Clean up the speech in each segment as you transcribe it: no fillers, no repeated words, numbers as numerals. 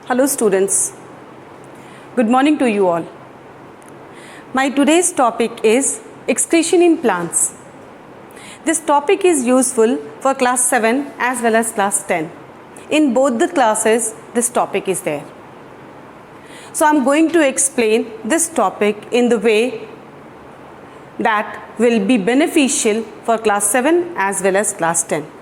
Hello students, good morning to you all. My today's topic is excretion in plants. This topic is useful for class 7 as well as class 10. In both the classes this topic is there. So I am going to explain this topic in the way that will be beneficial for class 7 as well as class 10.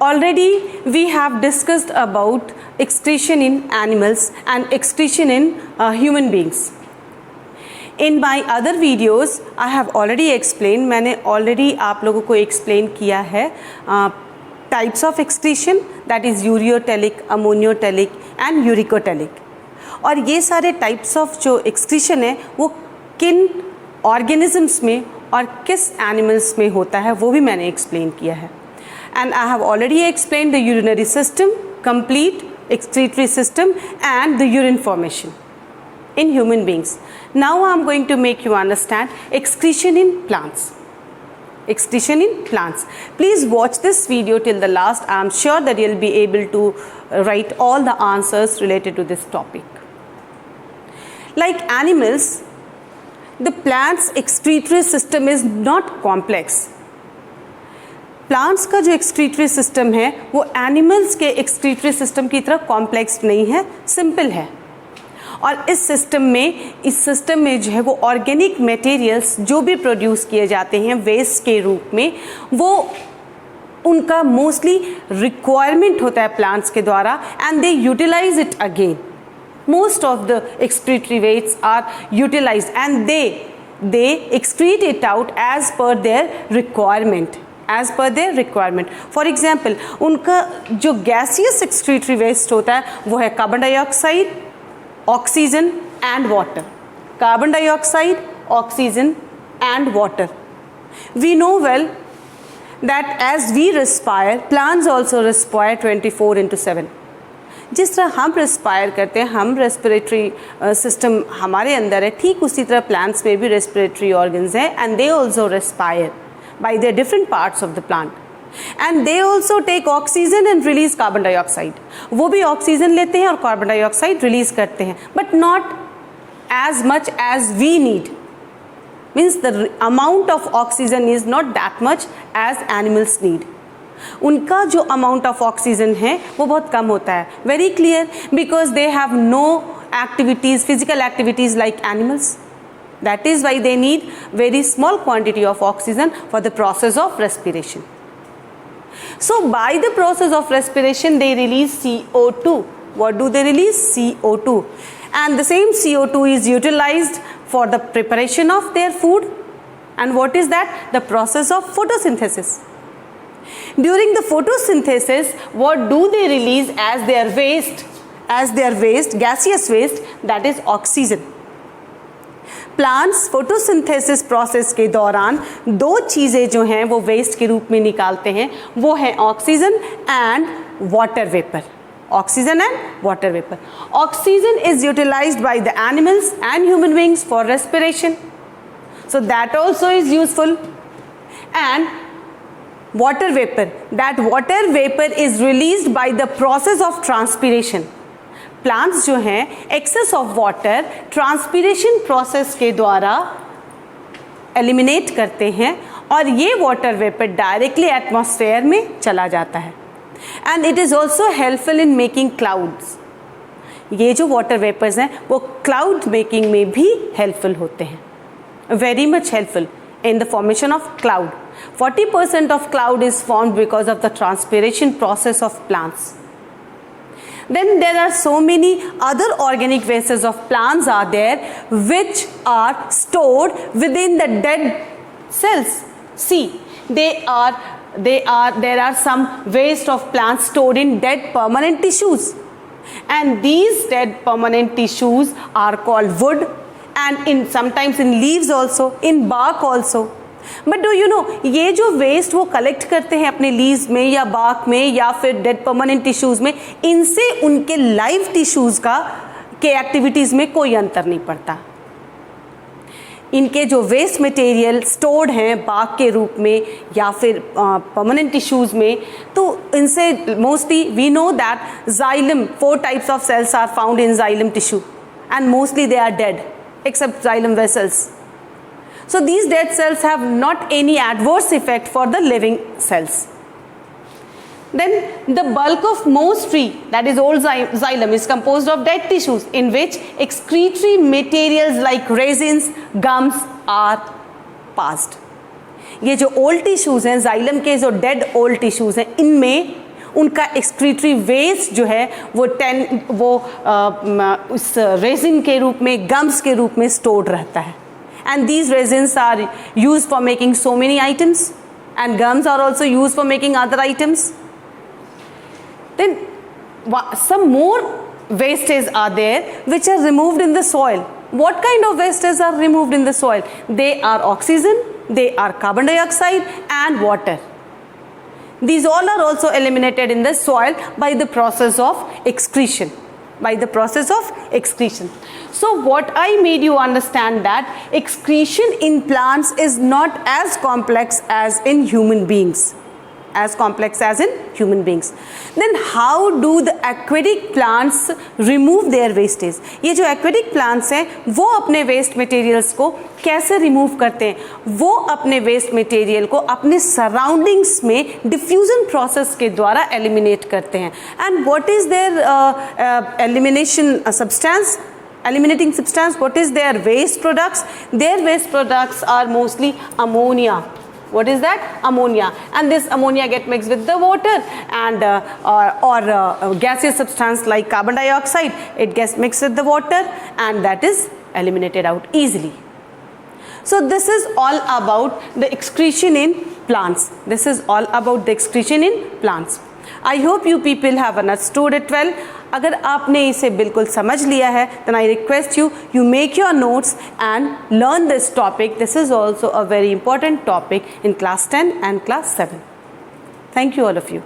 Already we have discussed about excretion in animals and excretion in human beings. In my other videos I have already explained, मैंने already आप लोगों को explain किया है types of excretion, that is ureotelic, ammoniotelic and uricotelic. और ये सारे types of जो excretion है वो किन organisms में और किस animals में होता है वो भी मैंने explain किया है. And I have already explained the urinary system, complete excretory system and the urine formation in human beings. Now I am going to make you understand excretion in plants. Excretion in plants. Please watch this video till the last. I am sure that you will be able to write all the answers related to this topic. Like animals, the plant's excretory system is not complex. Plants का जो excretory system है वो animals के excretory system की तरह complex नहीं है, simple है. और इस सिस्टम में जो है वो ऑर्गेनिक मटेरियल्स जो भी प्रोड्यूस किए जाते हैं वेस्ट के रूप में, वो उनका मोस्टली रिक्वायरमेंट होता है प्लांट्स के द्वारा and they utilise it again. Most of the excretory wastes are utilised and they excrete it out as per their requirement. As per their requirement. For example, उनका जो gaseous excretory waste होता है वो है carbon dioxide, oxygen and water. Carbon dioxide, oxygen and water. We know well that as we respire, plants also respire 24/7. जिस तरह हम respire करते हैं, हम रेस्पिरेटरी सिस्टम हमारे अंदर है, ठीक उसी तरह प्लांट्स में भी रेस्पिरेटरी ऑर्गन्स हैं and they also respire by their different parts of the plant, and they also take oxygen and release carbon dioxide. वो भी ऑक्सीजन लेते हैं और कार्बन डाइऑक्साइड रिलीज करते हैं, but not as much as we need. Means the amount of oxygen is not that much as animals need. उनका जो amount of oxygen है वो बहुत कम होता है. Very clear, because they have no activities, physical activities like animals. That is why they need very small quantity of oxygen for the process of respiration. So by the process of respiration they release CO2. What do they release? CO2. And the same CO2 is utilized for the preparation of their food. And what is that? The process of photosynthesis. During the photosynthesis, what do they release as their waste? As their waste, gaseous waste, that is oxygen. Plants photosynthesis process के दौरान दो चीज़ें जो हैं वो waste के रूप में निकालते हैं, वो है oxygen and water vapour. Oxygen and water vapour. Oxygen is utilised by the animals and human beings for respiration, so that also is useful. And water vapour, that water vapour is released by the process of transpiration. Plants जो हैं excess of water transpiration process के द्वारा eliminate करते हैं और ये water vapour directly atmosphere में चला जाता है. And it is also helpful in making clouds. ये जो वाटर वेपर्स हैं वो क्लाउड मेकिंग में भी हेल्पफुल होते हैं, very much helpful in the formation of cloud. 40% of cloud is formed because of the transpiration process of plants. Then there are so many other organic wastes of plants are there which are stored within the dead cells. See, there are some waste of plants stored in dead permanent tissues, and these dead permanent tissues are called wood, and sometimes in leaves also, in bark also. But do you know, ये जो waste वो collect करते हैं अपने leaves में या bark में या फिर डेड परमानेंट टिश्यूज़ में, इनसे उनके लाइव टिश्यूज़ के एक्टिविटीज़ में कोई अंतर नहीं पड़ता. इनके जो वेस्ट मटेरियल स्टोर्ड हैं बाग के रूप में या फिर परमानेंट टिश्यूज में, तो इनसे mostly we know that xylem 4 types of cells are found in xylem tissue and mostly they are dead except xylem vessels. So these dead cells have not any adverse effect for the living cells. Then the bulk of most tree, that is old xylem, is composed of dead tissues in which excretory materials like resins, gums are passed. ये जो old tissues हैं, xylem के जो dead old tissues हैं, इनमें उनका excretory waste जो है वो उस रेजिन के रूप में, गम्स के रूप में स्टोर्ड रहता है. And these resins are use for making so many items and gums are also use for making other items. Then some more wastes are there which are removed in the soil. What kind of wastes are removed in the soil? They are oxygen, they are carbon dioxide and water. These all are also eliminated in the soil by the process of excretion. So what I made you understand that excretion in plants is not as complex as in human beings. Then how do the aquatic plants remove their wastage? ये जो aquatic plants हैं वो अपने waste materials को कैसे remove करते हैं? वो अपने waste material को अपने surroundings में diffusion process के द्वारा eliminate करते हैं. And what is their eliminating substance? What is their waste products? Their waste products are mostly ammonia. What is that? Ammonia. And this ammonia get mixed with the water and gaseous substance like carbon dioxide. It gets mixed with the water and that is eliminated out easily. So this is all about the excretion in plants. I hope you people have understood it well. अगर आपने इसे बिल्कुल समझ लिया है, then I request you make your notes and learn this topic. This is also a very important topic in class 10 and class 7. Thank you all of you.